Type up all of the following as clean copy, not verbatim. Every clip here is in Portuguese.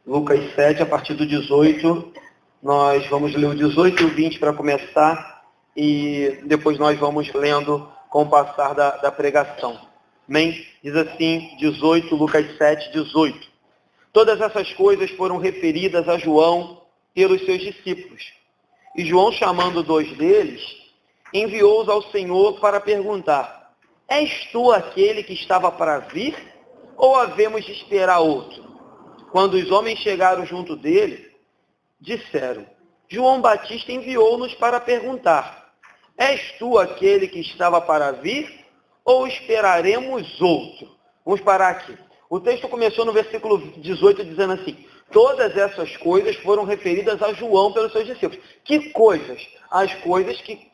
Lucas 7, a partir do 18. Nós vamos ler o 18 e o 20 para começar, e depois nós vamos lendo com o passar da pregação. Amém? Diz assim, 18, Lucas 7, 18. Todas essas coisas foram referidas a João pelos seus discípulos. E João, chamando 2 deles, enviou-os ao Senhor para perguntar: És tu aquele que estava para vir, ou havemos de esperar outro? Quando os homens chegaram junto dele, disseram: João Batista enviou-nos para perguntar: És tu aquele que estava para vir, ou esperaremos outro? Vamos parar aqui. O texto começou no versículo 18 dizendo assim: todas essas coisas foram referidas a João pelos seus discípulos. Que coisas? As coisas que,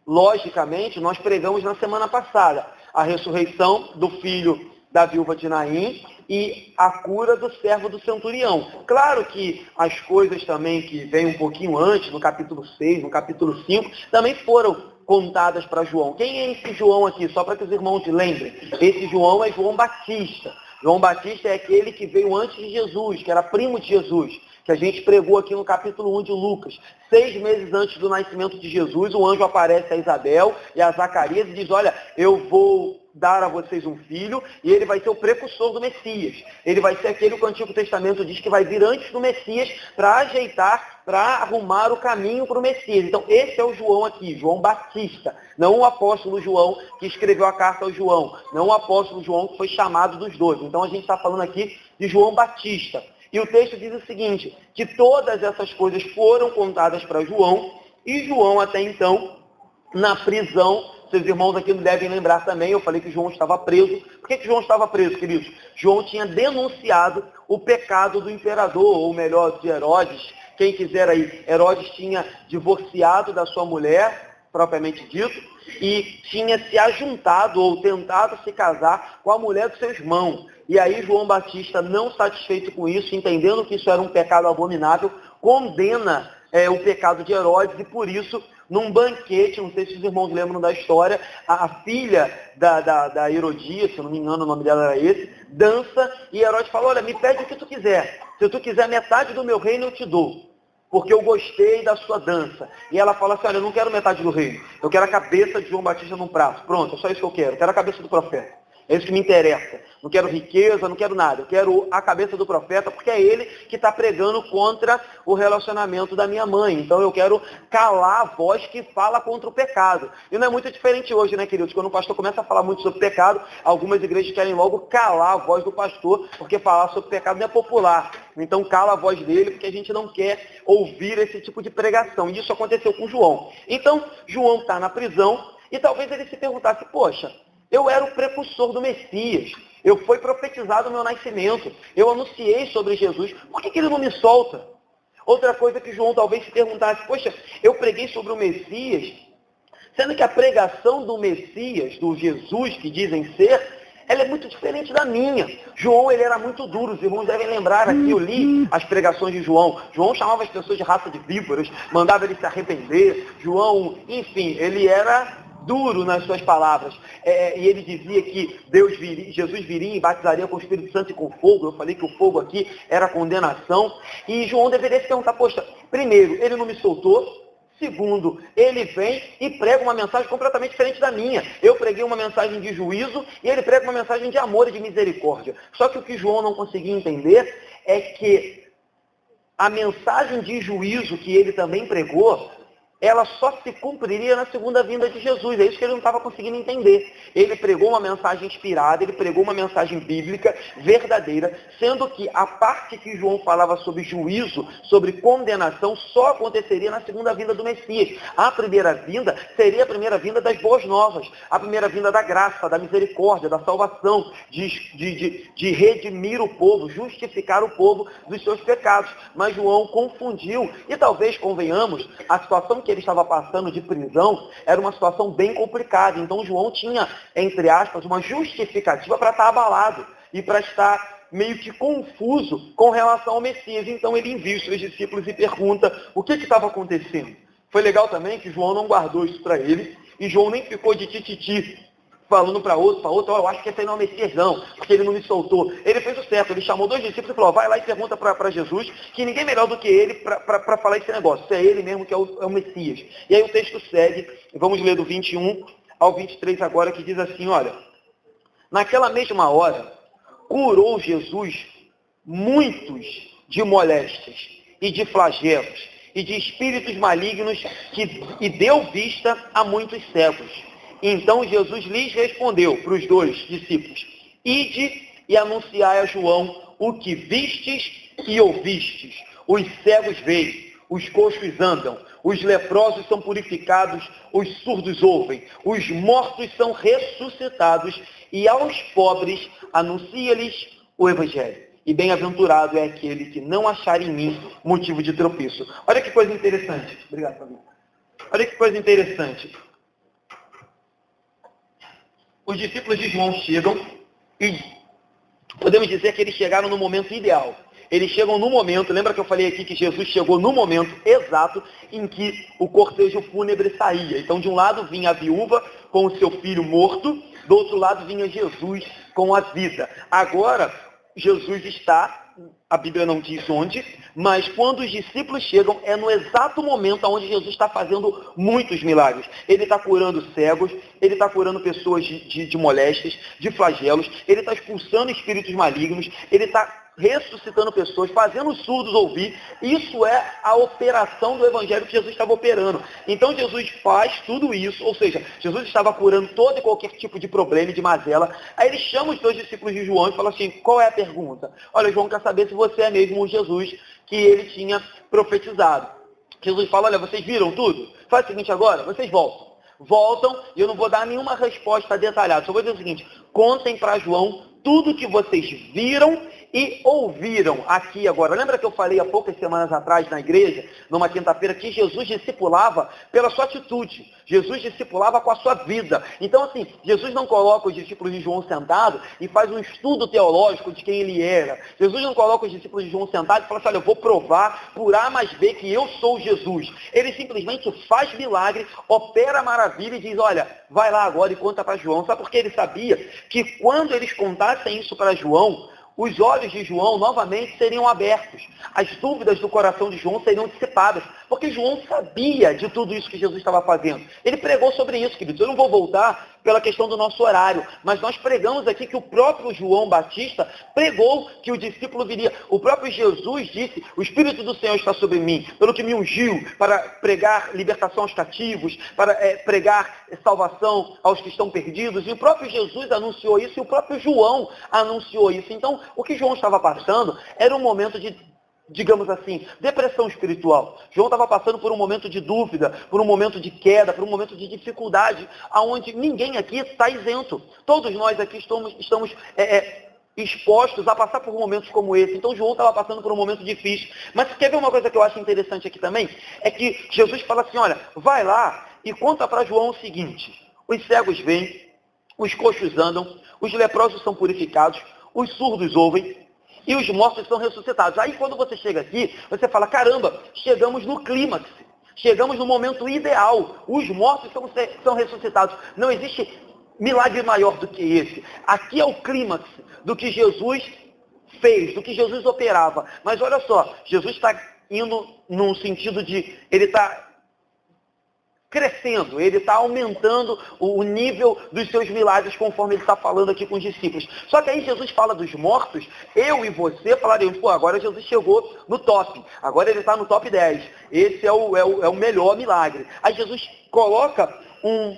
logicamente, nós pregamos na semana passada. A ressurreição do filho da viúva de Naim e a cura do servo do centurião. Claro que as coisas também que vêm um pouquinho antes, no capítulo 6, no capítulo 5, também foram contadas para João. Quem é esse João aqui? Só para que os irmãos lembrem. Esse João é João Batista. João Batista é aquele que veio antes de Jesus, que era primo de Jesus, que a gente pregou aqui no capítulo 1 de Lucas. 6 meses antes do nascimento de Jesus, o anjo aparece a Isabel e a Zacarias e diz: olha, eu vou dar a vocês um filho, e ele vai ser o precursor do Messias. Ele vai ser aquele que o Antigo Testamento diz que vai vir antes do Messias para ajeitar, para arrumar o caminho para o Messias. Então, esse é o João aqui, João Batista. Não o apóstolo João que escreveu a carta ao João. Não o apóstolo João que foi chamado dos 12. Então, a gente está falando aqui de João Batista. E o texto diz o seguinte, que todas essas coisas foram contadas para João, e João até então, na prisão. Seus irmãos aqui não devem lembrar também, eu falei que João estava preso. Por que João estava preso, queridos? João tinha denunciado o pecado do imperador, ou melhor, de Herodes. Quem quiser aí, Herodes tinha divorciado da sua mulher, propriamente dito, e tinha se ajuntado ou tentado se casar com a mulher do seu irmão. E aí João Batista, não satisfeito com isso, entendendo que isso era um pecado abominável, condena o pecado de Herodes, e por isso, num banquete, não sei se os irmãos lembram da história, a filha da Herodias, se eu não me engano o nome dela era esse, dança, e Herodes fala: olha, me pede o que tu quiser. Se tu quiser metade do meu reino, eu te dou, porque eu gostei da sua dança. E ela fala assim: olha, eu não quero metade do reino, eu quero a cabeça de João Batista num prato. Pronto, é só isso que eu quero a cabeça do profeta. É isso que me interessa. Não quero riqueza, não quero nada. Eu quero a cabeça do profeta, porque é ele que está pregando contra o relacionamento da minha mãe. Então eu quero calar a voz que fala contra o pecado. E não é muito diferente hoje, né, queridos? Quando o pastor começa a falar muito sobre pecado, algumas igrejas querem logo calar a voz do pastor, porque falar sobre pecado não é popular. Então cala a voz dele, porque a gente não quer ouvir esse tipo de pregação. E isso aconteceu com João. Então, João está na prisão, e talvez ele se perguntasse: poxa, eu era o precursor do Messias, eu fui profetizado no meu nascimento, eu anunciei sobre Jesus, por que ele não me solta? Outra coisa que João talvez se perguntasse: poxa, eu preguei sobre o Messias, sendo que a pregação do Messias, do Jesus que dizem ser, ela é muito diferente da minha. João, ele era muito duro, os irmãos devem lembrar aqui, eu li as pregações de João. João chamava as pessoas de raça de víboras, mandava eles se arrepender. João, enfim, ele era duro nas suas palavras. E ele dizia que Jesus viria e batizaria com o Espírito Santo e com fogo. Eu falei que o fogo aqui era condenação. E João deveria se perguntar: poxa, primeiro, ele não me soltou. Segundo, ele vem e prega uma mensagem completamente diferente da minha. Eu preguei uma mensagem de juízo e ele prega uma mensagem de amor e de misericórdia. Só que o que João não conseguia entender é que a mensagem de juízo que ele também pregou, ela só se cumpriria na segunda vinda de Jesus. É isso que ele não estava conseguindo entender. Ele pregou uma mensagem inspirada, ele pregou uma mensagem bíblica verdadeira, sendo que a parte que João falava sobre juízo, sobre condenação, só aconteceria na segunda vinda do Messias. A primeira vinda seria a primeira vinda das boas novas, a primeira vinda da graça, da misericórdia, da salvação, de redimir o povo, justificar o povo dos seus pecados. Mas João confundiu, e talvez convenhamos, a situação que ele estava passando de prisão era uma situação bem complicada. Então João tinha, entre aspas, uma justificativa para estar abalado e para estar meio que confuso com relação ao Messias. Então ele envia os seus discípulos e pergunta o que estava acontecendo. Foi legal também que João não guardou isso para ele, e João nem ficou de tititi falando para outro, eu acho que esse aí não é o Messias não, porque ele não me soltou. Ele fez o certo, ele chamou 2 discípulos e falou, vai lá e pergunta para Jesus, que ninguém melhor do que ele para falar esse negócio, se é ele mesmo que é o Messias. E aí o texto segue, vamos ler do 21 ao 23 agora, que diz assim, olha, naquela mesma hora, curou Jesus muitos de moléstias e de flagelos e de espíritos malignos e deu vista a muitos cegos. Então Jesus lhes respondeu para os 2 discípulos, ide e anunciai a João o que vistes e ouvistes. Os cegos veem, os coxos andam, os leprosos são purificados, os surdos ouvem, os mortos são ressuscitados, e aos pobres anuncia-lhes o Evangelho. E bem-aventurado é aquele que não achar em mim motivo de tropeço. Olha que coisa interessante. Obrigado, Fabinho. Olha que coisa interessante. Os discípulos de João chegam e podemos dizer que eles chegaram no momento ideal. Eles chegam no momento, lembra que eu falei aqui que Jesus chegou no momento exato em que o cortejo fúnebre saía. Então, de um lado vinha a viúva com o seu filho morto, do outro lado vinha Jesus com a vida. Agora, Jesus está, a Bíblia não diz onde, mas quando os discípulos chegam, é no exato momento onde Jesus está fazendo muitos milagres. Ele está curando cegos, ele está curando pessoas de moléstias, de flagelos, ele está expulsando espíritos malignos, ele está ressuscitando pessoas, fazendo os surdos ouvir. Isso é a operação do Evangelho que Jesus estava operando. Então Jesus faz tudo isso, ou seja, Jesus estava curando todo e qualquer tipo de problema e de mazela. Aí ele chama os 2 discípulos de João e fala assim, qual é a pergunta? Olha, João quer saber se você é mesmo o Jesus que ele tinha profetizado. Jesus fala, olha, vocês viram tudo? Faz o seguinte agora, vocês voltam e eu não vou dar nenhuma resposta detalhada. Só vou dizer o seguinte, contem para João tudo que vocês viram e ouviram aqui agora. Lembra que eu falei há poucas semanas atrás na igreja, numa quinta-feira, que Jesus discipulava pela sua atitude. Jesus discipulava com a sua vida. Então, assim, Jesus não coloca os discípulos de João sentados e faz um estudo teológico de quem ele era. Jesus não coloca os discípulos de João sentados e fala assim, olha, eu vou provar por A mais B que eu sou Jesus. Ele simplesmente faz milagre, opera maravilha e diz, olha, vai lá agora e conta para João. Sabe por que ele sabia que quando eles contassem isso para João, os olhos de João novamente seriam abertos. As dúvidas do coração de João seriam dissipadas. Porque João sabia de tudo isso que Jesus estava fazendo. Ele pregou sobre isso, queridos. Eu não vou voltar pela questão do nosso horário. Mas nós pregamos aqui que o próprio João Batista pregou que o discípulo viria. O próprio Jesus disse, o Espírito do Senhor está sobre mim, pelo que me ungiu para pregar libertação aos cativos, para pregar salvação aos que estão perdidos. E o próprio Jesus anunciou isso e o próprio João anunciou isso. Então, o que João estava passando era um momento de, digamos assim, depressão espiritual. João estava passando por um momento de dúvida, por um momento de queda, por um momento de dificuldade, aonde ninguém aqui está isento. Todos nós aqui estamos expostos a passar por momentos como esse. Então João estava passando por um momento difícil. Mas quer ver uma coisa que eu acho interessante aqui também? É que Jesus fala assim, olha, vai lá e conta para João o seguinte, os cegos veem, os coxos andam, os leprosos são purificados, os surdos ouvem e os mortos são ressuscitados. Aí quando você chega aqui, você fala, caramba, chegamos no clímax, chegamos no momento ideal, os mortos são ressuscitados. Não existe milagre maior do que esse. Aqui é o clímax do que Jesus fez, do que Jesus operava. Mas olha só, Jesus está indo num sentido de, ele está crescendo, ele está aumentando o nível dos seus milagres conforme ele está falando aqui com os discípulos. Só que aí Jesus fala dos mortos, eu e você falaremos, pô, agora Jesus chegou no top, agora ele está no top 10, esse é o melhor milagre. Aí Jesus coloca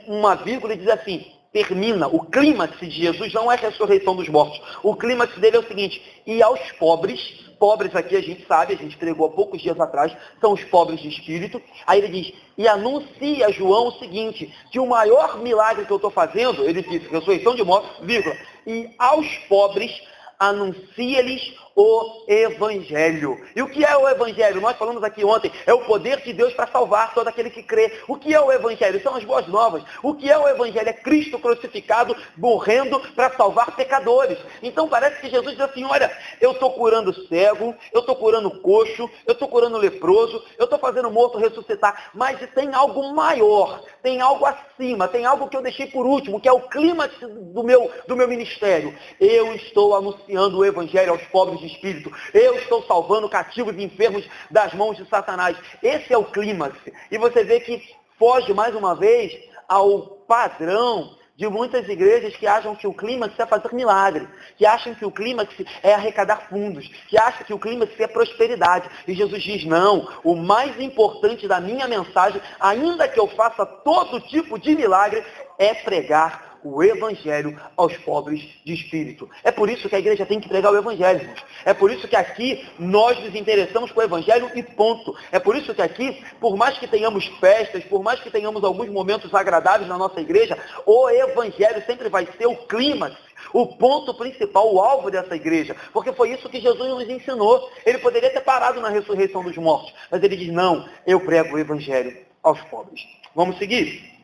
uma vírgula e diz assim, termina, o clímax de Jesus não é a ressurreição dos mortos, o clímax dele é o seguinte, e aos pobres aqui a gente sabe, a gente pregou há poucos dias atrás, são os pobres de espírito. Aí ele diz, e anuncia a João o seguinte, que o maior milagre que eu estou fazendo, ele diz, ressurreição de mortos, vírgula, e aos pobres anuncia-lhes o Evangelho. E o que é o Evangelho? Nós falamos aqui ontem, é o poder de Deus para salvar todo aquele que crê. O que é o Evangelho? São as boas novas. O que é o Evangelho? É Cristo crucificado, morrendo para salvar pecadores. Então parece que Jesus diz assim, olha, eu estou curando cego, eu estou curando coxo, eu estou curando leproso, eu estou fazendo morto ressuscitar, mas tem algo maior, tem algo acima, tem algo que eu deixei por último, que é o clímax do meu ministério. Eu estou anunciando o Evangelho aos pobres de espírito. Eu estou salvando cativos e enfermos das mãos de Satanás. Esse é o clímax. E você vê que foge mais uma vez ao padrão de muitas igrejas que acham que o clímax é fazer milagre, que acham que o clímax é arrecadar fundos, que acham que o clímax é prosperidade. E Jesus diz, não, o mais importante da minha mensagem, ainda que eu faça todo tipo de milagre, é pregar o Evangelho aos pobres de espírito. É por isso que a igreja tem que pregar o Evangelho, irmãos. É por isso que aqui nós nos interessamos com o Evangelho e ponto. É por isso que aqui, por mais que tenhamos festas, por mais que tenhamos alguns momentos agradáveis na nossa igreja, o Evangelho sempre vai ser o clímax, o ponto principal, o alvo dessa igreja. Porque foi isso que Jesus nos ensinou. Ele poderia ter parado na ressurreição dos mortos, mas ele diz, não, eu prego o Evangelho aos pobres. Vamos seguir?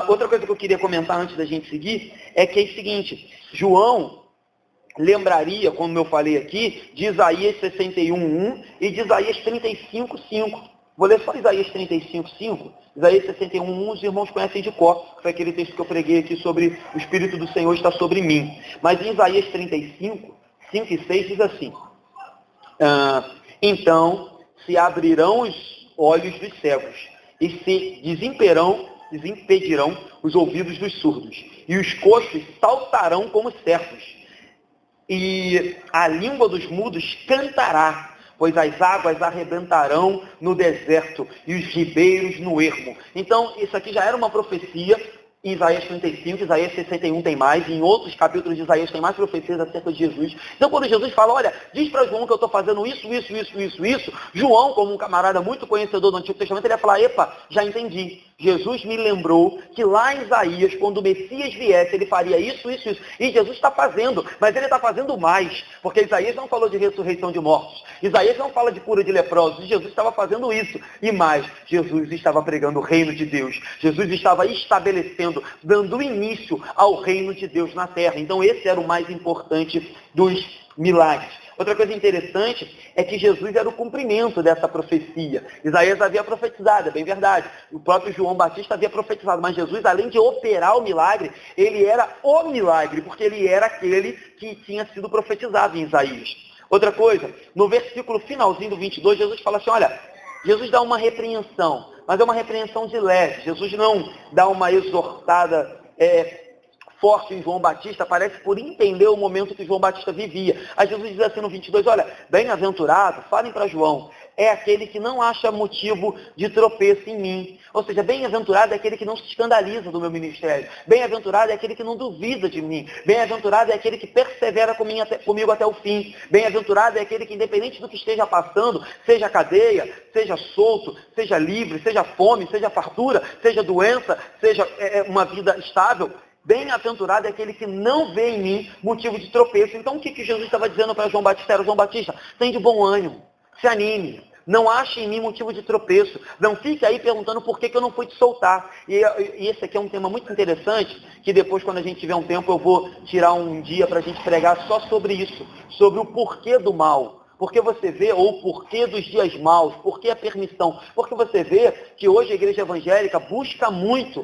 Outra coisa que eu queria comentar antes da gente seguir é que é o seguinte, João lembraria, como eu falei aqui, de Isaías 61:1 e de Isaías 35:5. Vou ler só Isaías 35:5, Isaías 61:1, os irmãos conhecem de cor, foi aquele texto que eu preguei aqui sobre o Espírito do Senhor está sobre mim. Mas em Isaías 35:5 e 6 diz assim, então se abrirão os olhos dos cegos e se desimpedirão os ouvidos dos surdos, e os coxos saltarão como serpos, e a língua dos mudos cantará, pois as águas arrebentarão no deserto, e os ribeiros no ermo. Então, isso aqui já era uma profecia. Em Isaías 35, Isaías 61 tem mais, em outros capítulos de Isaías tem mais profecias acerca de Jesus. Então quando Jesus fala, olha, diz para João que eu estou fazendo isso, João, como um camarada muito conhecedor do Antigo Testamento, ele ia falar, epa, já entendi. Jesus me lembrou que lá em Isaías, quando o Messias viesse, ele faria isso. E Jesus está fazendo, mas ele está fazendo mais, porque Isaías não falou de ressurreição de mortos, Isaías não fala de cura de leprosos, Jesus estava fazendo isso. E mais, Jesus estava pregando o reino de Deus, Jesus estava estabelecendo, dando início ao reino de Deus na terra. Então esse era o mais importante dos milagres. Outra coisa interessante é que Jesus era o cumprimento dessa profecia. Isaías havia profetizado, é bem verdade. O próprio João Batista havia profetizado, mas Jesus, além de operar o milagre, ele era o milagre, porque ele era aquele que tinha sido profetizado em Isaías. Outra coisa, no versículo finalzinho do 22, Jesus fala assim, olha, Jesus dá uma repreensão, mas é uma repreensão de leve. Jesus não dá uma exortada forte em João Batista, parece por entender o momento que João Batista vivia. Aí Jesus diz assim no 22, olha, bem-aventurado, falem para João, é aquele que não acha motivo de tropeço em mim. Ou seja, bem-aventurado é aquele que não se escandaliza do meu ministério. Bem-aventurado é aquele que não duvida de mim. Bem-aventurado é aquele que persevera comigo até o fim. Bem-aventurado é aquele que, independente do que esteja passando, seja cadeia, seja solto, seja livre, seja fome, seja fartura, seja doença, seja uma vida estável, bem-aventurado é aquele que não vê em mim motivo de tropeço. Então o que Jesus estava dizendo para João Batista? Era, João Batista, tem de bom ânimo, se anime, não ache em mim motivo de tropeço, não fique aí perguntando por que eu não fui te soltar. E esse aqui é um tema muito interessante, que depois, quando a gente tiver um tempo, eu vou tirar um dia para a gente pregar só sobre isso, sobre o porquê do mal. Porque você vê, ou o porquê dos dias maus, porquê a permissão. Porque você vê que hoje a igreja evangélica busca muito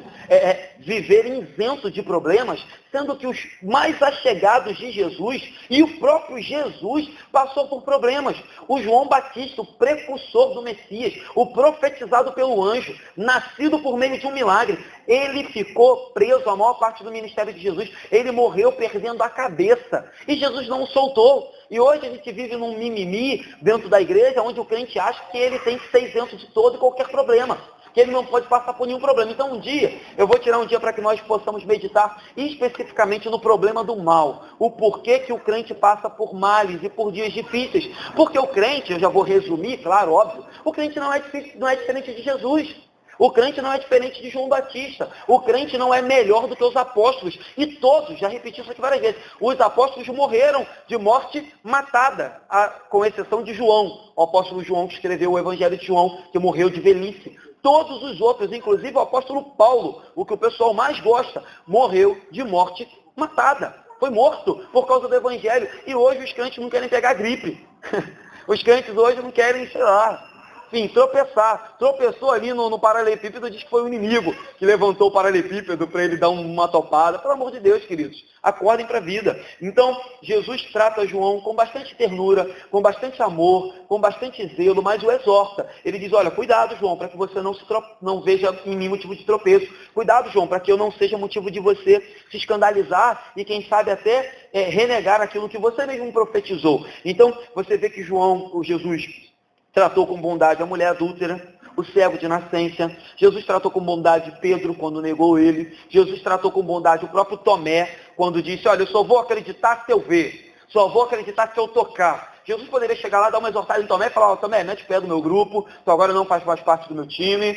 viver isento de problemas, sendo que os mais achegados de Jesus, e o próprio Jesus passou por problemas. O João Batista, o precursor do Messias, o profetizado pelo anjo, nascido por meio de um milagre, ele ficou preso a maior parte do ministério de Jesus. Ele morreu perdendo a cabeça. E Jesus não o soltou. E hoje a gente vive num mimimi dentro da igreja, onde o crente acha que ele tem que ser isento de todo e qualquer problema, que ele não pode passar por nenhum problema. Então um dia, eu vou tirar um dia para que nós possamos meditar especificamente no problema do mal, o porquê que o crente passa por males e por dias difíceis. Porque o crente, eu já vou resumir, claro, óbvio, o crente não é diferente de Jesus. O crente não é diferente de João Batista. O crente não é melhor do que os apóstolos. E todos, já repeti isso aqui várias vezes, os apóstolos morreram de morte matada, com exceção de João, o apóstolo João que escreveu o Evangelho de João, que morreu de velhice. Todos os outros, inclusive o apóstolo Paulo, o que o pessoal mais gosta, morreu de morte matada. Foi morto por causa do Evangelho. E hoje os crentes não querem pegar gripe. Os crentes hoje não querem, sei lá, enfim, tropeçar. Tropeçou ali no paralelepípedo, diz que foi o inimigo que levantou o paralelepípedo para ele dar uma topada. Pelo amor de Deus, queridos, acordem para a vida. Então, Jesus trata João com bastante ternura, com bastante amor, com bastante zelo, mas o exorta. Ele diz, olha, cuidado, João, para que você não veja em mim motivo de tropeço. Cuidado, João, para que eu não seja motivo de você se escandalizar e, quem sabe, até renegar aquilo que você mesmo profetizou. Então, você vê que Jesus tratou com bondade a mulher adúltera, o cego de nascença. Jesus tratou com bondade Pedro quando negou ele. Jesus tratou com bondade o próprio Tomé quando disse, olha, eu só vou acreditar se eu ver. Só vou acreditar se eu tocar. Jesus poderia chegar lá, dar uma exortada em Tomé e falar, Tomé, mete o pé do meu grupo, tu agora não faz mais parte do meu time,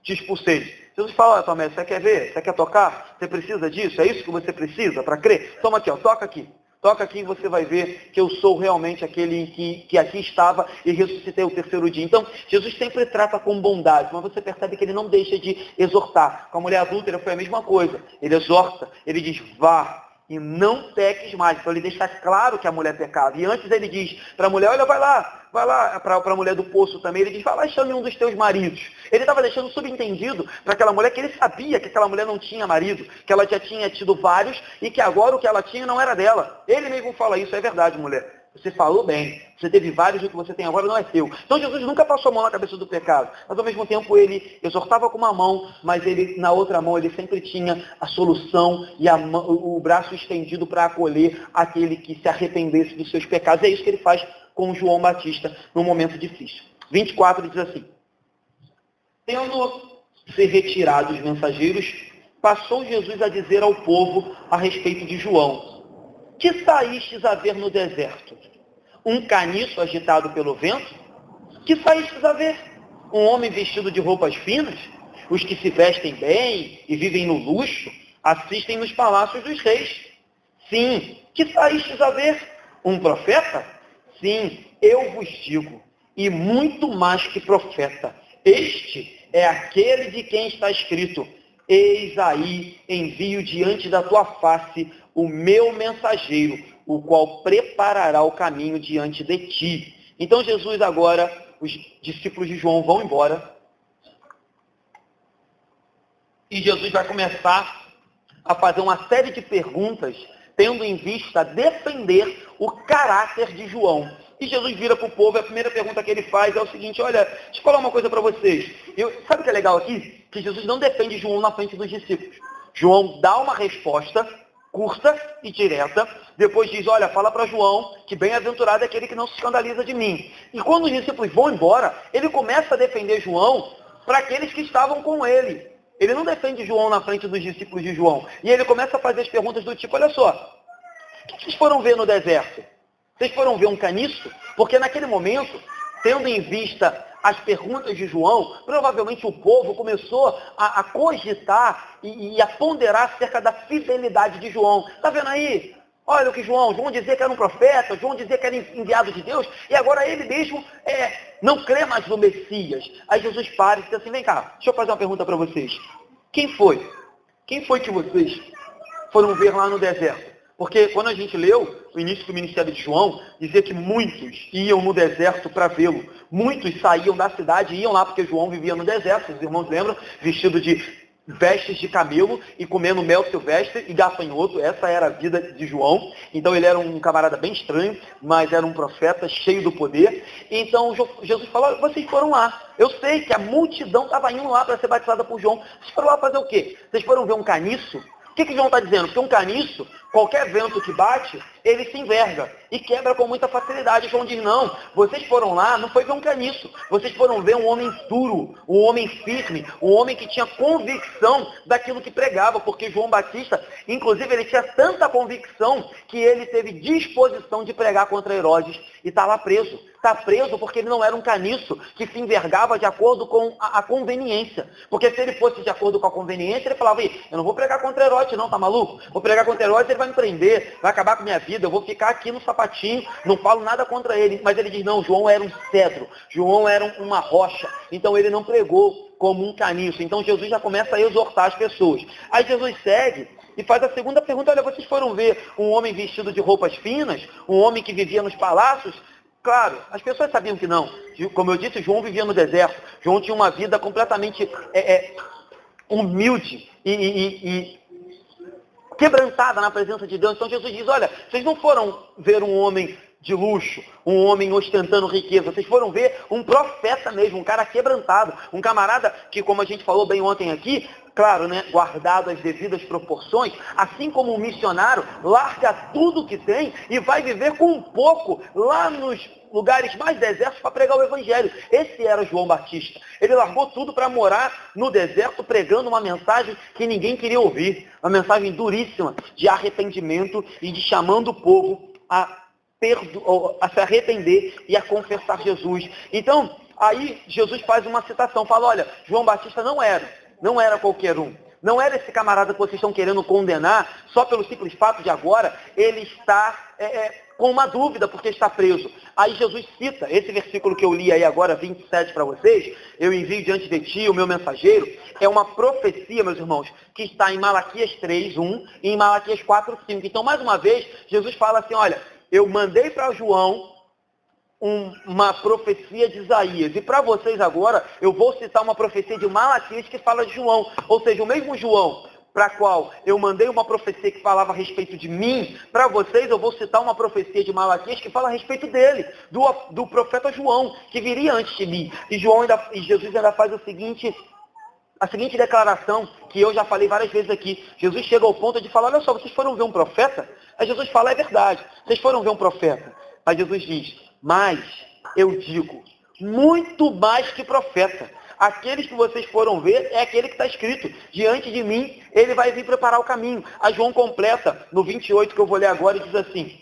te expulsei. Jesus fala, olha, Tomé, você quer ver? Você quer tocar? Você precisa disso? É isso que você precisa para crer? Toma aqui, ó, toca aqui. Toca aqui e você vai ver que eu sou realmente aquele que aqui estava e ressuscitei o terceiro dia. Então, Jesus sempre trata com bondade, mas você percebe que ele não deixa de exortar. Com a mulher adúltera foi a mesma coisa. Ele exorta, ele diz, vá e não peques mais. Então ele deixa claro que a mulher pecava. E antes ele diz para a mulher, olha, vai lá, para a mulher do poço também, ele diz, vai lá e chame um dos teus maridos. Ele estava deixando subentendido para aquela mulher que ele sabia que aquela mulher não tinha marido, que ela já tinha tido vários e que agora o que ela tinha não era dela. Ele mesmo fala isso, é verdade, mulher. Você falou bem, você teve vários e o que você tem agora não é seu. Então Jesus nunca passou a mão na cabeça do pecado, mas ao mesmo tempo ele exortava com uma mão, mas ele na outra mão ele sempre tinha a solução e o braço estendido para acolher aquele que se arrependesse dos seus pecados. É isso que ele faz com João Batista num momento difícil. 24 diz assim, tendo se retirado os mensageiros, passou Jesus a dizer ao povo a respeito de João, que saístes a ver no deserto? Um caniço agitado pelo vento? Que saístes a ver? Um homem vestido de roupas finas? Os que se vestem bem e vivem no luxo, assistem nos palácios dos reis. Sim, que saístes a ver? Um profeta? Sim, eu vos digo, e muito mais que profeta. Este é aquele de quem está escrito, eis aí, envio diante da tua face o meu mensageiro, o qual preparará o caminho diante de ti. Então Jesus agora, os discípulos de João vão embora, e Jesus vai começar a fazer uma série de perguntas, tendo em vista defender o caráter de João. E Jesus vira para o povo, e a primeira pergunta que ele faz é o seguinte, olha, deixa eu falar uma coisa para vocês. Sabe o que é legal aqui? Que Jesus não defende João na frente dos discípulos. João dá uma resposta curta e direta, depois diz, olha, fala para João que bem-aventurado é aquele que não se escandaliza de mim. E quando os discípulos vão embora, ele começa a defender João para aqueles que estavam com ele. Ele não defende João na frente dos discípulos de João. E ele começa a fazer as perguntas do tipo, olha só, o que vocês foram ver no deserto? Vocês foram ver um caniço? Porque naquele momento, tendo em vista as perguntas de João, provavelmente o povo começou a cogitar e a ponderar acerca da fidelidade de João. Está vendo aí? Olha o que João dizia que era um profeta, João dizia que era enviado de Deus, e agora ele mesmo não crê mais no Messias. Aí Jesus para e diz assim, vem cá, deixa eu fazer uma pergunta para vocês. Quem foi que vocês foram ver lá no deserto? Porque quando a gente leu o início do ministério de João, dizia que muitos iam no deserto para vê-lo. Muitos saíam da cidade e iam lá, porque João vivia no deserto, os irmãos lembram, vestido de vestes de camelo e comendo mel silvestre e gafanhoto. Essa era a vida de João. Então ele era um camarada bem estranho, mas era um profeta cheio do poder. Então Jesus falou, vocês foram lá. Eu sei que a multidão estava indo lá para ser batizada por João. Vocês foram lá fazer o quê? Vocês foram ver um caniço? O que João está dizendo? Que um caniço, qualquer vento que bate, ele se enverga e quebra com muita facilidade. João diz, não, vocês foram lá, não foi ver um caniço, vocês foram ver um homem duro, um homem firme, um homem que tinha convicção daquilo que pregava, porque João Batista, inclusive, ele tinha tanta convicção que ele teve disposição de pregar contra Herodes e está lá preso. Está preso porque ele não era um caniço que se envergava de acordo com a conveniência. Porque se ele fosse de acordo com a conveniência, ele falava, eu não vou pregar contra Herodes não, tá maluco? Vou pregar contra Herodes, ele vai me prender, vai acabar com minha vida, eu vou ficar aqui no sapatinho, não falo nada contra ele. Mas ele diz, não, João era um cedro, João era uma rocha, então ele não pregou como um caniço. Então Jesus já começa a exortar as pessoas. Aí Jesus segue e faz a segunda pergunta, olha, vocês foram ver um homem vestido de roupas finas, um homem que vivia nos palácios? Claro, as pessoas sabiam que não. Como eu disse, João vivia no deserto. João tinha uma vida completamente humilde e quebrantada na presença de Deus. Então Jesus diz, olha, vocês não foram ver um homem de luxo, um homem ostentando riqueza. Vocês foram ver um profeta mesmo, um cara quebrantado, um camarada que, como a gente falou bem ontem aqui, claro, né, guardado as devidas proporções, assim como um missionário larga tudo que tem e vai viver com um pouco lá nos lugares mais desertos para pregar o evangelho. Esse era João Batista. Ele largou tudo para morar no deserto pregando uma mensagem que ninguém queria ouvir, uma mensagem duríssima de arrependimento e de chamando o povo a se arrepender e a confessar Jesus. Então, aí Jesus faz uma citação, fala, olha, João Batista não era qualquer um. Não era esse camarada que vocês estão querendo condenar só pelo simples fato de agora ele está com uma dúvida porque está preso. Aí Jesus cita esse versículo que eu li aí agora, 27 para vocês, eu envio diante de ti o meu mensageiro, é uma profecia, meus irmãos, que está em Malaquias 3:1 e em Malaquias 4:5. Então, mais uma vez, Jesus fala assim, olha, eu mandei para João uma profecia de Isaías. E para vocês agora, eu vou citar uma profecia de Malaquias que fala de João. Ou seja, o mesmo João para qual eu mandei uma profecia que falava a respeito de mim, para vocês eu vou citar uma profecia de Malaquias que fala a respeito dele, do profeta João, que viria antes de mim. E Jesus ainda faz a seguinte declaração, que eu já falei várias vezes aqui. Jesus chega ao ponto de falar, olha só, vocês foram ver um profeta? Aí Jesus fala, é verdade, vocês foram ver um profeta. Aí Jesus diz, mas eu digo, muito mais que profeta. Aqueles que vocês foram ver é aquele que está escrito, diante de mim, ele vai vir preparar o caminho. A João completa, no 28, que eu vou ler agora, e diz assim,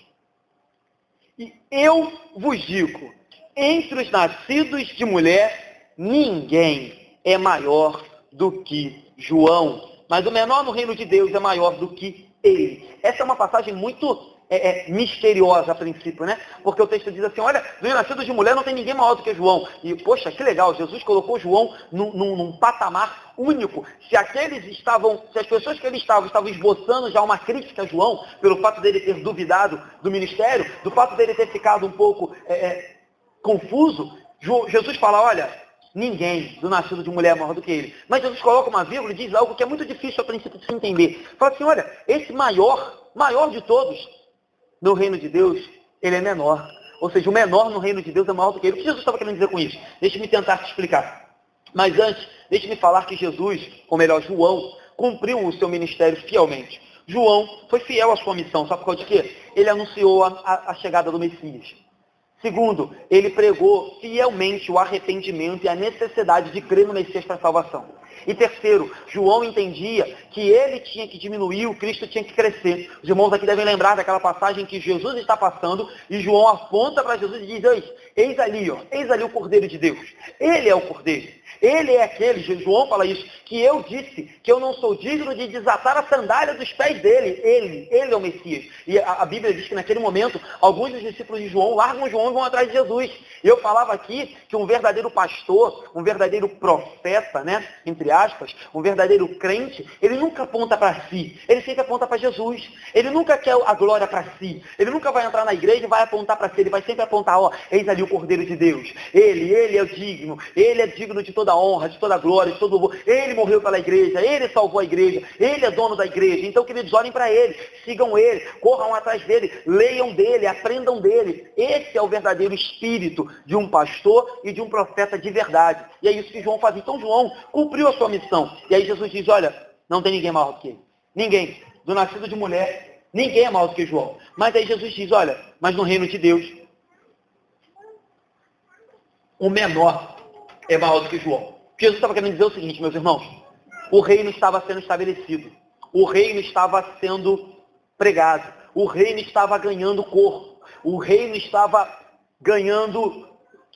e eu vos digo, entre os nascidos de mulher, ninguém é maior do que João, mas o menor no reino de Deus é maior do que ele. Essa é uma passagem muito misteriosa a princípio, né? Porque o texto diz assim, olha, dos nascidos de mulher não tem ninguém maior do que João. E, poxa, que legal, Jesus colocou João num patamar único. Se as pessoas que ele estavam esboçando já uma crítica a João, pelo fato dele ter duvidado do ministério, do fato dele ter ficado um pouco confuso, Jesus fala, olha, ninguém do nascido de mulher é maior do que ele. Mas Jesus coloca uma vírgula e diz algo que é muito difícil a princípio de se entender. Fala assim, olha, esse maior de todos, no reino de Deus, ele é menor. Ou seja, o menor no reino de Deus é maior do que ele. O que Jesus estava querendo dizer com isso? Deixe-me tentar te explicar. Mas antes, deixe-me falar que Jesus, ou melhor, João, cumpriu o seu ministério fielmente. João foi fiel à sua missão. Sabe por causa de quê? Ele anunciou a chegada do Messias. Segundo, ele pregou fielmente o arrependimento e a necessidade de crer no Messias para a salvação. E terceiro, João entendia que ele tinha que diminuir, o Cristo tinha que crescer. Os irmãos aqui devem lembrar daquela passagem que Jesus está passando e João aponta para Jesus e diz, eis ali o Cordeiro de Deus. Ele é o Cordeiro. Ele é aquele, João fala isso, que eu disse que eu não sou digno de desatar a sandália dos pés dele. Ele é o Messias. E a Bíblia diz que naquele momento, alguns dos discípulos de João largam João e vão atrás de Jesus. E eu falava aqui que um verdadeiro pastor, um verdadeiro profeta, né, entre aspas, um verdadeiro crente, ele nunca aponta para si, ele sempre aponta para Jesus. Ele nunca quer a glória para si. Ele nunca vai entrar na igreja e vai apontar para si. Ele vai sempre apontar, eis ali o Cordeiro de Deus. Ele é o digno. Ele é digno de toda honra, de toda glória, de todo louvor. Ele morreu pela igreja, ele salvou a igreja, ele é dono da igreja. Então, queridos, olhem para ele, sigam ele, corram atrás dele, leiam dele, aprendam dele. Esse é o verdadeiro espírito de um pastor e de um profeta de verdade. E é isso que João faz. Então, João cumpriu a sua missão. E aí Jesus diz, olha, não tem ninguém maior do que ele. Ninguém. Do nascido de mulher, Ninguém é maior do que João. Mas aí Jesus diz, olha, mas no reino de Deus, o menor é maior do que João. Jesus estava querendo dizer o seguinte, meus irmãos, o reino estava sendo estabelecido, o reino estava sendo pregado, o reino estava ganhando corpo, o reino estava ganhando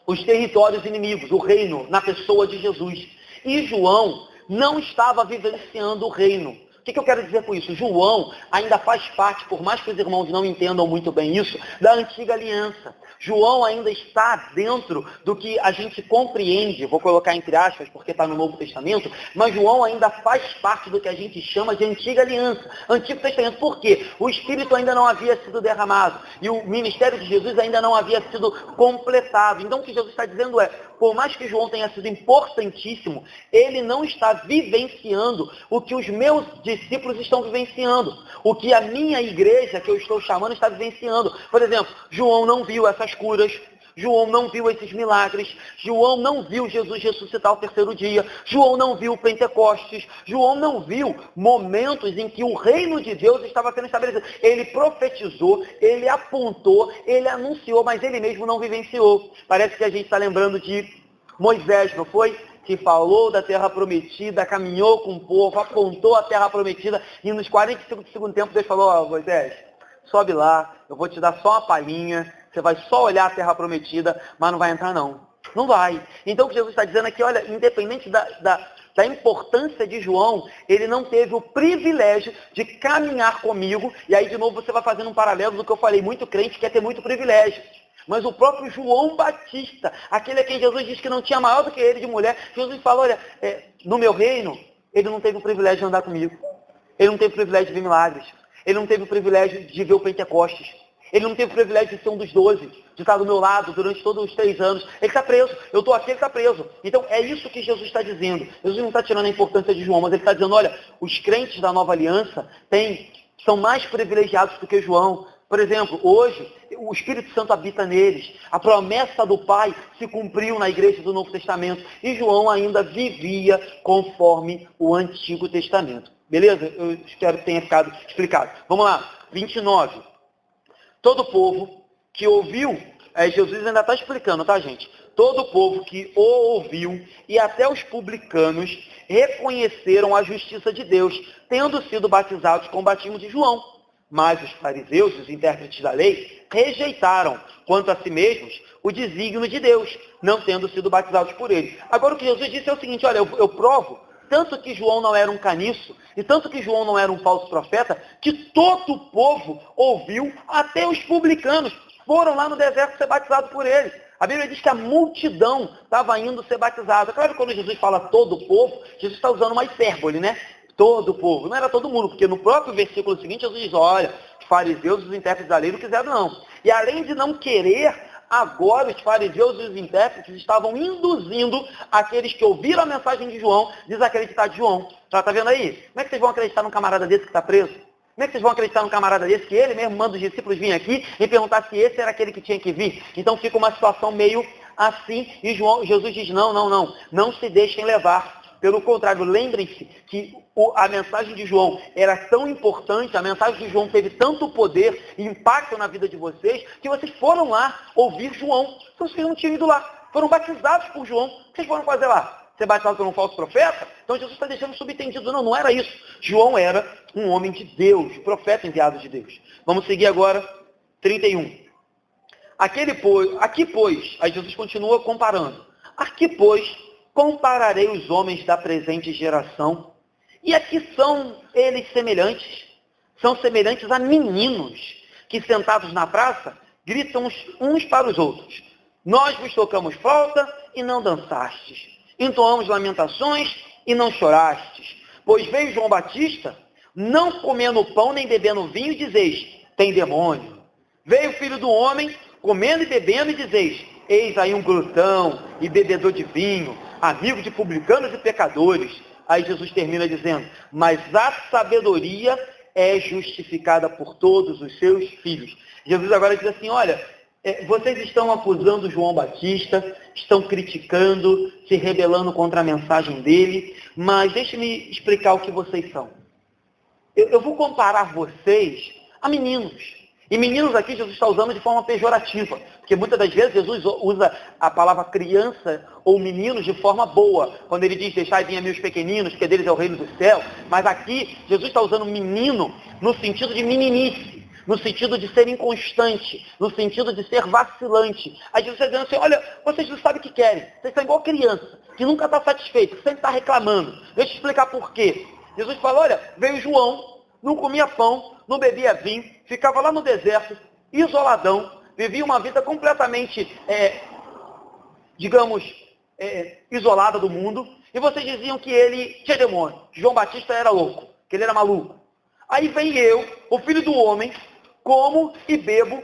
os territórios inimigos, o reino na pessoa de Jesus. E João não estava vivenciando o reino. O que eu quero dizer com isso? João ainda faz parte, por mais que os irmãos não entendam muito bem isso, da antiga aliança. João ainda está dentro do que a gente compreende, vou colocar entre aspas porque está no Novo Testamento, mas João ainda faz parte do que a gente chama de antiga aliança. Antigo Testamento, por quê? O Espírito ainda não havia sido derramado e o ministério de Jesus ainda não havia sido completado. Então o que Jesus está dizendo é, por mais que João tenha sido importantíssimo, ele não está vivenciando o que os meus discípulos estão vivenciando, o que a minha igreja, que eu estou chamando, está vivenciando. Por exemplo, João não viu essas curas, João não viu esses milagres, João não viu Jesus ressuscitar ao terceiro dia, João não viu Pentecostes, João não viu momentos em que o reino de Deus estava sendo estabelecido. Ele profetizou, ele apontou, ele anunciou, mas ele mesmo não vivenciou. Parece que a gente está lembrando de Moisés, não foi? Que falou da terra prometida, caminhou com o povo, apontou a terra prometida, e nos 45 do segundo tempo Deus falou, ó, Moisés, sobe lá, eu vou te dar só uma palhinha, você vai só olhar a terra prometida, mas não vai entrar não. Não vai. Então o que Jesus está dizendo aqui, olha, independente da importância de João, ele não teve o privilégio de caminhar comigo, e aí de novo você vai fazendo um paralelo do que eu falei, muito crente quer ter muito privilégio. Mas o próprio João Batista, aquele a quem Jesus disse que não tinha maior do que ele de mulher, Jesus falou, olha, no meu reino, ele não teve o privilégio de andar comigo. Ele não teve o privilégio de ver milagres. Ele não teve o privilégio de ver o Pentecostes. Ele não teve o privilégio de ser um dos 12, de estar do meu lado durante todos os 3 anos. Ele está preso. Eu estou aqui, ele está preso. Então é isso que Jesus está dizendo. Jesus não está tirando a importância de João, mas ele está dizendo, olha, os crentes da nova aliança são mais privilegiados do que João. Por exemplo, hoje, o Espírito Santo habita neles. A promessa do Pai se cumpriu na igreja do Novo Testamento. E João ainda vivia conforme o Antigo Testamento. Beleza? Eu espero que tenha ficado explicado. Vamos lá, 29. Todo povo que ouviu, Jesus ainda está explicando, tá, gente? Todo povo que o ouviu e até os publicanos reconheceram a justiça de Deus, tendo sido batizados com o batismo de João. Mas os fariseus, os intérpretes da lei, rejeitaram, quanto a si mesmos, o desígnio de Deus, não tendo sido batizados por ele. Agora o que Jesus disse é o seguinte, olha, eu provo, tanto que João não era um caniço, e tanto que João não era um falso profeta, que todo o povo ouviu, até os publicanos foram lá no deserto ser batizados por ele. A Bíblia diz que a multidão estava indo ser batizada. Claro que quando Jesus fala todo o povo, Jesus está usando uma hipérbole, né? Todo o povo. Não era todo mundo, porque no próprio versículo seguinte Jesus diz, olha, os fariseus e os intérpretes da lei não quiseram não. E além de não querer, agora os fariseus e os intérpretes estavam induzindo aqueles que ouviram a mensagem de João, desacreditar de João. Tá vendo aí? Como é que vocês vão acreditar num camarada desse que está preso? Como é que vocês vão acreditar num camarada desse que ele mesmo manda os discípulos virem aqui e perguntar se esse era aquele que tinha que vir? Então fica uma situação meio assim, e Jesus diz, não se deixem levar. Pelo contrário, lembrem-se que a mensagem de João era tão importante, a mensagem de João teve tanto poder e impacto na vida de vocês, que vocês foram lá ouvir João. Então vocês não tinham ido lá, foram batizados por João. O que vocês foram fazer lá? Ser batizados por um falso profeta? Então Jesus está deixando subentendido, não era isso. João era um homem de Deus, um profeta enviado de Deus. Vamos seguir agora, 31. Aqui, pois, aí Jesus continua comparando. Aqui, pois, compararei os homens da presente geração, e aqui são eles semelhantes. São semelhantes a meninos que, sentados na praça, gritam uns para os outros. Nós vos tocamos flauta e não dançastes. Entoamos lamentações e não chorastes. Pois veio João Batista, não comendo pão nem bebendo vinho, e dizeis, tem demônio. Veio o Filho do Homem, comendo e bebendo, e dizeis, eis aí um glutão e bebedor de vinho, amigo de publicanos e pecadores. Aí Jesus termina dizendo, mas a sabedoria é justificada por todos os seus filhos. Jesus agora diz assim, olha, vocês estão acusando João Batista, estão criticando, se rebelando contra a mensagem dele, mas deixe-me explicar o que vocês são. Eu vou comparar vocês a meninos. E meninos aqui Jesus está usando de forma pejorativa, porque muitas das vezes Jesus usa a palavra criança ou meninos de forma boa, quando ele diz, deixai vir a mim os pequeninos, que deles é o reino do céu. Mas aqui Jesus está usando menino no sentido de meninice, no sentido de ser inconstante, no sentido de ser vacilante. Aí Jesus está dizendo assim, olha, vocês não sabem o que querem, vocês são igual criança, que nunca está satisfeito, que sempre está reclamando. Deixa eu te explicar por quê. Jesus fala, olha, veio João, não comia pão, não bebia vinho, ficava lá no deserto, isoladão, vivia uma vida completamente, isolada do mundo, e vocês diziam que ele tinha demônio, que João Batista era louco, que ele era maluco. Aí vem eu, o Filho do Homem, como e bebo,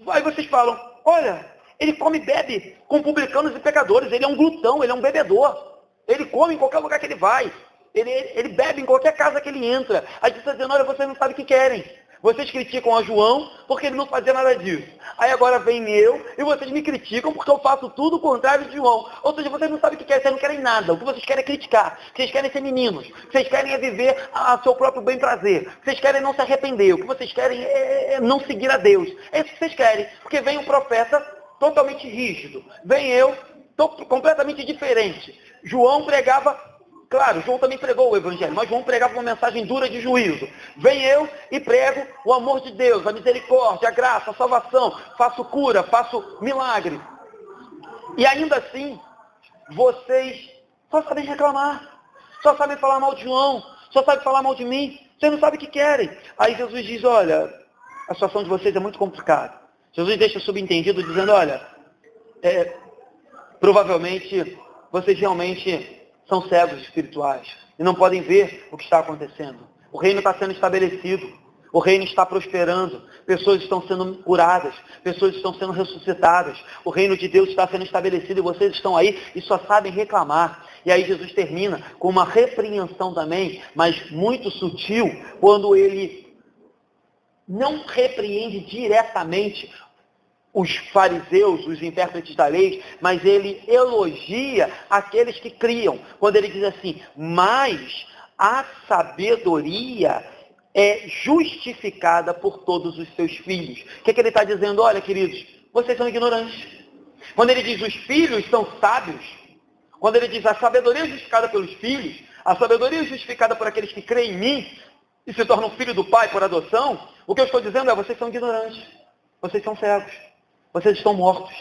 aí vocês falam, olha, ele come e bebe com publicanos e pecadores, ele é um glutão, ele é um bebedor, ele come em qualquer lugar que ele vai. Ele bebe em qualquer casa que ele entra. Aí você está dizendo, olha, vocês não sabem o que querem. Vocês criticam a João porque ele não fazia nada disso. Aí agora vem eu e vocês me criticam porque eu faço tudo o contrário de João. Ou seja, vocês não sabem o que querem, vocês não querem nada. O que vocês querem é criticar. O que vocês querem é ser meninos. O que vocês querem é viver a seu próprio bem prazer. O que vocês querem é não se arrepender. O que vocês querem é não seguir a Deus. É isso que vocês querem. Porque vem um profeta totalmente rígido. Vem eu, completamente diferente. João pregava... Claro, João também pregou o Evangelho, mas João pregava uma mensagem dura de juízo. Vem eu e prego o amor de Deus, a misericórdia, a graça, a salvação, faço cura, faço milagre. E ainda assim, vocês só sabem reclamar, só sabem falar mal de João, só sabem falar mal de mim, vocês não sabem o que querem. Aí Jesus diz, olha, a situação de vocês é muito complicada. Jesus deixa subentendido dizendo, olha, provavelmente vocês realmente... são cegos espirituais e não podem ver o que está acontecendo. O reino está sendo estabelecido, o reino está prosperando, pessoas estão sendo curadas, pessoas estão sendo ressuscitadas, o reino de Deus está sendo estabelecido e vocês estão aí e só sabem reclamar. E aí Jesus termina com uma repreensão também, mas muito sutil, quando ele não repreende diretamente os fariseus, os intérpretes da lei, mas ele elogia aqueles que criam. Quando ele diz assim, mas a sabedoria é justificada por todos os seus filhos. O que ele está dizendo? Olha, queridos, vocês são ignorantes. Quando ele diz os filhos são sábios, quando ele diz a sabedoria é justificada pelos filhos, a sabedoria é justificada por aqueles que creem em mim e se tornam filho do Pai por adoção, o que eu estou dizendo é, vocês são ignorantes, vocês são cegos. Vocês estão mortos.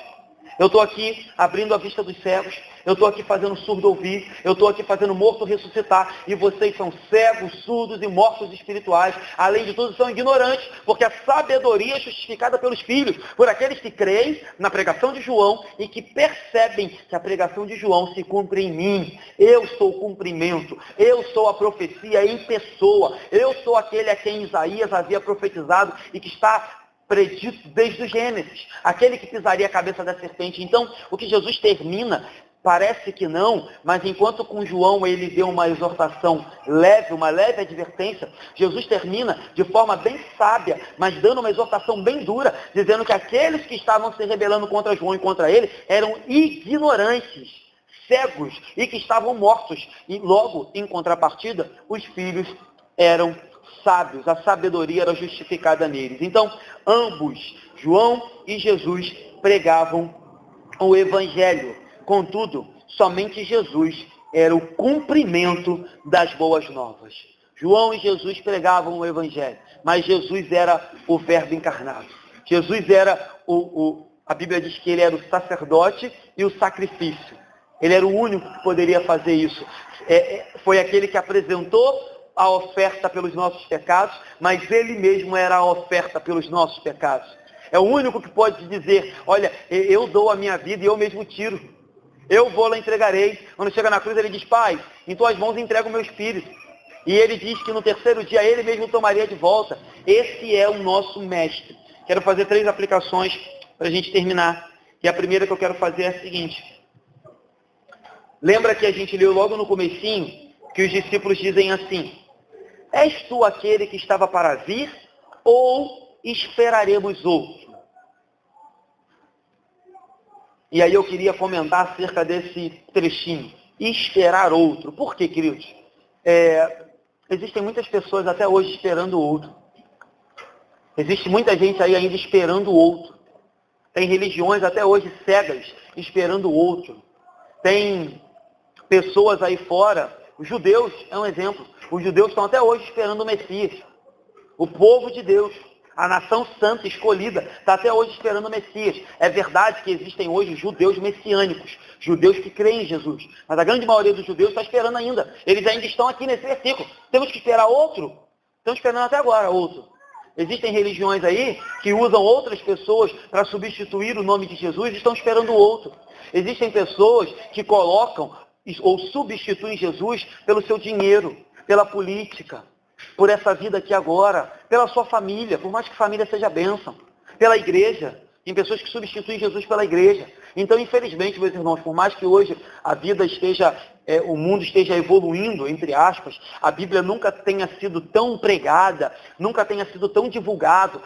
Eu estou aqui abrindo a vista dos cegos. Eu estou aqui fazendo surdo ouvir. Eu estou aqui fazendo morto ressuscitar. E vocês são cegos, surdos e mortos espirituais. Além de tudo, são ignorantes. Porque a sabedoria é justificada pelos filhos. Por aqueles que creem na pregação de João e que percebem que a pregação de João se cumpre em mim. Eu sou o cumprimento. Eu sou a profecia em pessoa. Eu sou aquele a quem Isaías havia profetizado e que está predito desde o Gênesis, aquele que pisaria a cabeça da serpente. Então, o que Jesus termina, parece que não, mas enquanto com João ele deu uma exortação leve, uma leve advertência, Jesus termina de forma bem sábia, mas dando uma exortação bem dura, dizendo que aqueles que estavam se rebelando contra João e contra ele, eram ignorantes, cegos, e que estavam mortos. E logo, em contrapartida, os filhos eram sábios, a sabedoria era justificada neles. Então, ambos, João e Jesus, pregavam o Evangelho. Contudo, somente Jesus era o cumprimento das boas novas. João e Jesus pregavam o Evangelho, mas Jesus era o Verbo encarnado. Jesus era a Bíblia diz que ele era o sacerdote e o sacrifício. Ele era o único que poderia fazer isso. Foi aquele que apresentou a oferta pelos nossos pecados, mas ele mesmo era a oferta pelos nossos pecados. É o único que pode dizer, olha, eu dou a minha vida e eu mesmo tiro. Eu vou lá entregarei. Quando chega na cruz ele diz, Pai, em tuas mãos entrego o meu espírito. E ele diz que no terceiro dia ele mesmo tomaria de volta. Esse é o nosso mestre. Quero fazer 3 aplicações para a gente terminar. E a primeira que eu quero fazer é a seguinte. Lembra que a gente leu logo no comecinho que os discípulos dizem assim, és tu aquele que estava para vir ou esperaremos outro? E aí eu queria comentar acerca desse trechinho. Esperar outro. Por quê, queridos? Existem muitas pessoas até hoje esperando outro. Existe muita gente aí ainda esperando o outro. Tem religiões até hoje cegas, esperando o outro. Tem pessoas aí fora, os judeus é um exemplo. Os judeus estão até hoje esperando o Messias. O povo de Deus, a nação santa escolhida, está até hoje esperando o Messias. É verdade que existem hoje judeus messiânicos, judeus que creem em Jesus. Mas a grande maioria dos judeus está esperando ainda. Eles ainda estão aqui nesse versículo. Temos que esperar outro? Estamos esperando até agora outro. Existem religiões aí que usam outras pessoas para substituir o nome de Jesus e estão esperando outro. Existem pessoas que colocam ou substituem Jesus pelo seu dinheiro, pela política, por essa vida aqui agora, pela sua família, por mais que família seja bênção, pela igreja. Tem pessoas que substituem Jesus pela igreja. Então, infelizmente, meus irmãos, por mais que hoje a vida esteja, o mundo esteja evoluindo, entre aspas, a Bíblia nunca tenha sido tão pregada, nunca tenha sido tão divulgado,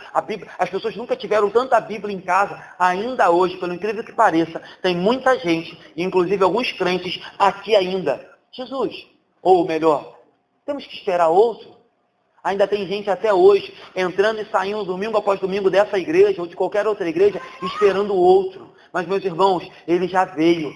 as pessoas nunca tiveram tanta Bíblia em casa, ainda hoje, pelo incrível que pareça, tem muita gente, inclusive alguns crentes, aqui ainda. Jesus, ou melhor, temos que esperar outro. Ainda tem gente até hoje entrando e saindo domingo após domingo dessa igreja ou de qualquer outra igreja esperando o outro. Mas, meus irmãos, ele já veio.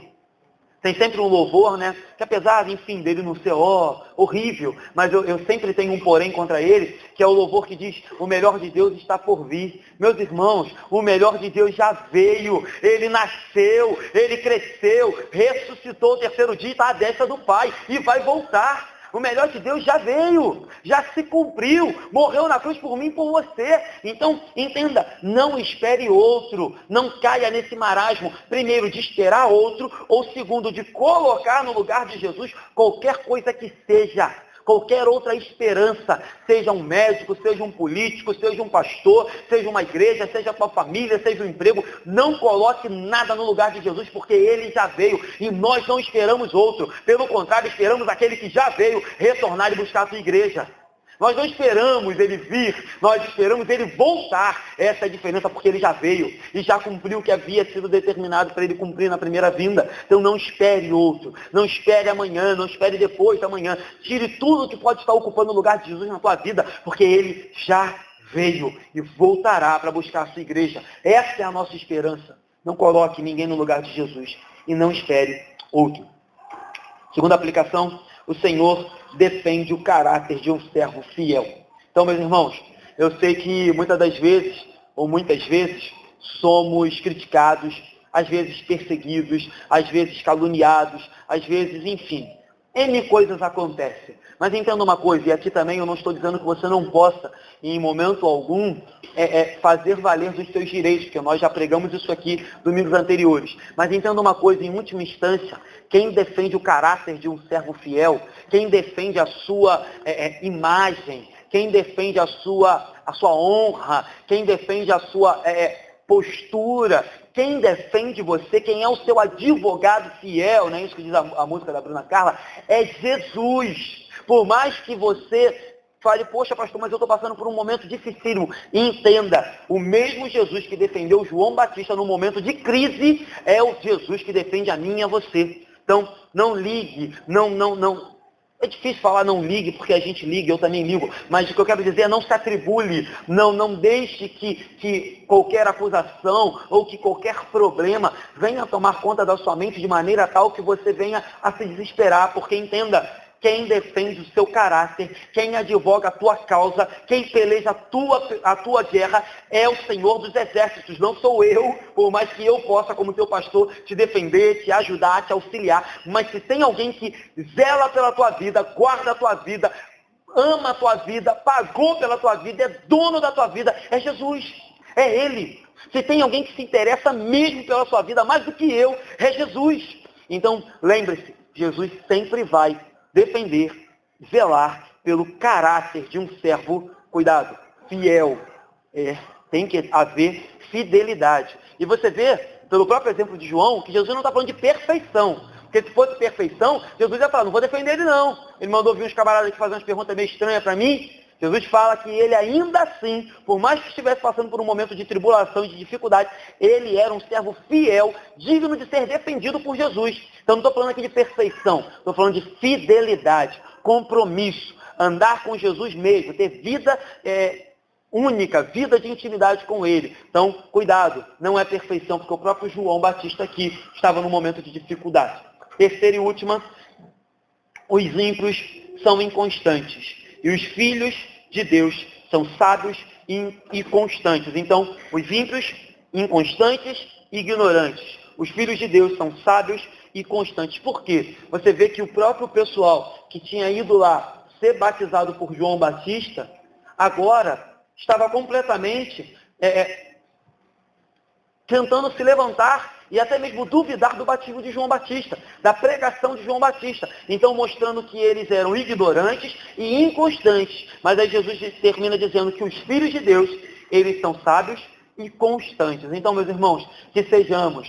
Tem sempre um louvor, né? Que apesar, enfim, dele não ser horrível, mas eu sempre tenho um porém contra ele, que é o louvor que diz, o melhor de Deus está por vir. Meus irmãos, o melhor de Deus já veio. Ele nasceu, ele cresceu, ressuscitou o terceiro dia e está à destra do Pai e vai voltar. O melhor de Deus já veio, já se cumpriu, morreu na cruz por mim e por você. Então, entenda, não espere outro, não caia nesse marasmo, primeiro, de esperar outro, ou segundo, de colocar no lugar de Jesus qualquer coisa que seja, qualquer outra esperança, seja um médico, seja um político, seja um pastor, seja uma igreja, seja a tua família, seja um emprego. Não coloque nada no lugar de Jesus, porque ele já veio e nós não esperamos outro. Pelo contrário, esperamos aquele que já veio retornar e buscar a sua igreja. Nós não esperamos ele vir, nós esperamos ele voltar. Essa é a diferença, porque ele já veio e já cumpriu o que havia sido determinado para ele cumprir na primeira vinda. Então não espere outro, não espere amanhã, não espere depois da manhã. Tire tudo que pode estar ocupando o lugar de Jesus na tua vida, porque ele já veio e voltará para buscar a sua igreja. Essa é a nossa esperança. Não coloque ninguém no lugar de Jesus e não espere outro. Segunda aplicação, o Senhor defende o caráter de um servo fiel. Então, meus irmãos, eu sei que muitas vezes somos criticados, às vezes perseguidos, às vezes caluniados, às vezes, enfim, N coisas acontecem. Mas entenda uma coisa, e aqui também eu não estou dizendo que você não possa, em momento algum, fazer valer dos seus direitos, porque nós já pregamos isso aqui domingos anteriores. Mas entenda uma coisa, em última instância, quem defende o caráter de um servo fiel, quem defende a sua imagem, quem defende a sua honra, quem defende a sua postura, quem defende você, quem é o seu advogado fiel, não é isso que diz a música da Bruna Carla, é Jesus. Por mais que você fale, poxa pastor, mas eu estou passando por um momento dificílimo. Entenda, o mesmo Jesus que defendeu João Batista no momento de crise, é o Jesus que defende a mim e a você. Então, não ligue, não. É difícil falar não ligue, porque a gente liga, eu também ligo. Mas o que eu quero dizer é não se atribule, não deixe que qualquer acusação ou que qualquer problema venha tomar conta da sua mente de maneira tal que você venha a se desesperar. Porque entenda, quem defende o seu caráter, quem advoga a tua causa, quem peleja a tua guerra é o Senhor dos Exércitos, não sou eu, por mais que eu possa, como teu pastor, te defender, te ajudar, te auxiliar. Mas se tem alguém que zela pela tua vida, guarda a tua vida, ama a tua vida, pagou pela tua vida, é dono da tua vida, é Jesus, é Ele. Se tem alguém que se interessa mesmo pela sua vida, mais do que eu, é Jesus. Então, lembre-se, Jesus sempre vai defender, zelar pelo caráter de um servo, cuidado, fiel. Tem que haver fidelidade. E você vê, pelo próprio exemplo de João, que Jesus não está falando de perfeição. Porque se fosse perfeição, Jesus ia falar, não vou defender ele não. Ele mandou vir uns camaradas que faziam umas perguntas meio estranhas para mim. Jesus fala que ele ainda assim, por mais que estivesse passando por um momento de tribulação e de dificuldade, ele era um servo fiel, digno de ser defendido por Jesus. Então não estou falando aqui de perfeição, estou falando de fidelidade, compromisso, andar com Jesus mesmo, ter vida única vida de intimidade com ele. Então, cuidado, não é perfeição, porque o próprio João Batista aqui estava num momento de dificuldade. Terceira e última, os ímpios são inconstantes e os filhos de Deus são sábios e constantes. Então, os ímpios, inconstantes e ignorantes. Os filhos de Deus são sábios e constantes. Por quê? Você vê que o próprio pessoal que tinha ido lá ser batizado por João Batista, agora estava completamente tentando se levantar e até mesmo duvidar do batismo de João Batista, da pregação de João Batista. Então, mostrando que eles eram ignorantes e inconstantes. Mas aí Jesus termina dizendo que os filhos de Deus, eles são sábios e constantes. Então, meus irmãos, que sejamos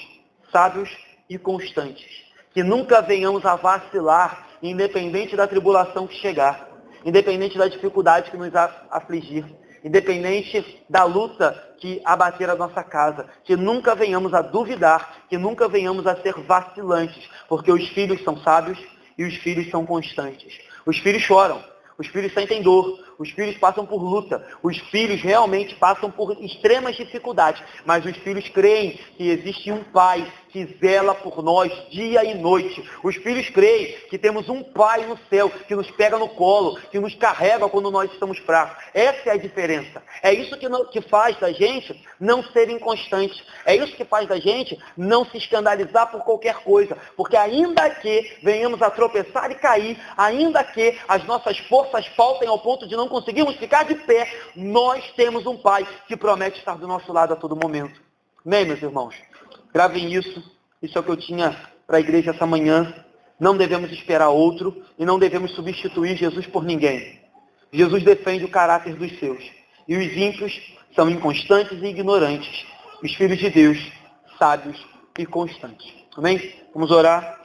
sábios e constantes. Que nunca venhamos a vacilar, independente da tribulação que chegar, independente da dificuldade que nos afligir, independente da luta que abater a nossa casa, que nunca venhamos a duvidar, que nunca venhamos a ser vacilantes, porque os filhos são sábios e os filhos são constantes. Os filhos choram, os filhos sentem dor, os filhos passam por luta, os filhos realmente passam por extremas dificuldades, mas os filhos creem que existe um Pai que zela por nós dia e noite. Os filhos creem que temos um Pai no céu que nos pega no colo, que nos carrega quando nós estamos fracos. Essa é a diferença. É isso que faz da gente não ser inconstante. É isso que faz da gente não se escandalizar por qualquer coisa. Porque ainda que venhamos a tropeçar e cair, ainda que as nossas forças faltem ao ponto de não conseguirmos ficar de pé, nós temos um Pai que promete estar do nosso lado a todo momento. Amém, meus irmãos? Gravem isso. Isso é o que eu tinha para a igreja essa manhã. Não devemos esperar outro e não devemos substituir Jesus por ninguém. Jesus defende o caráter dos seus. E os ímpios são inconstantes e ignorantes. Os filhos de Deus, sábios e constantes. Amém? Vamos orar.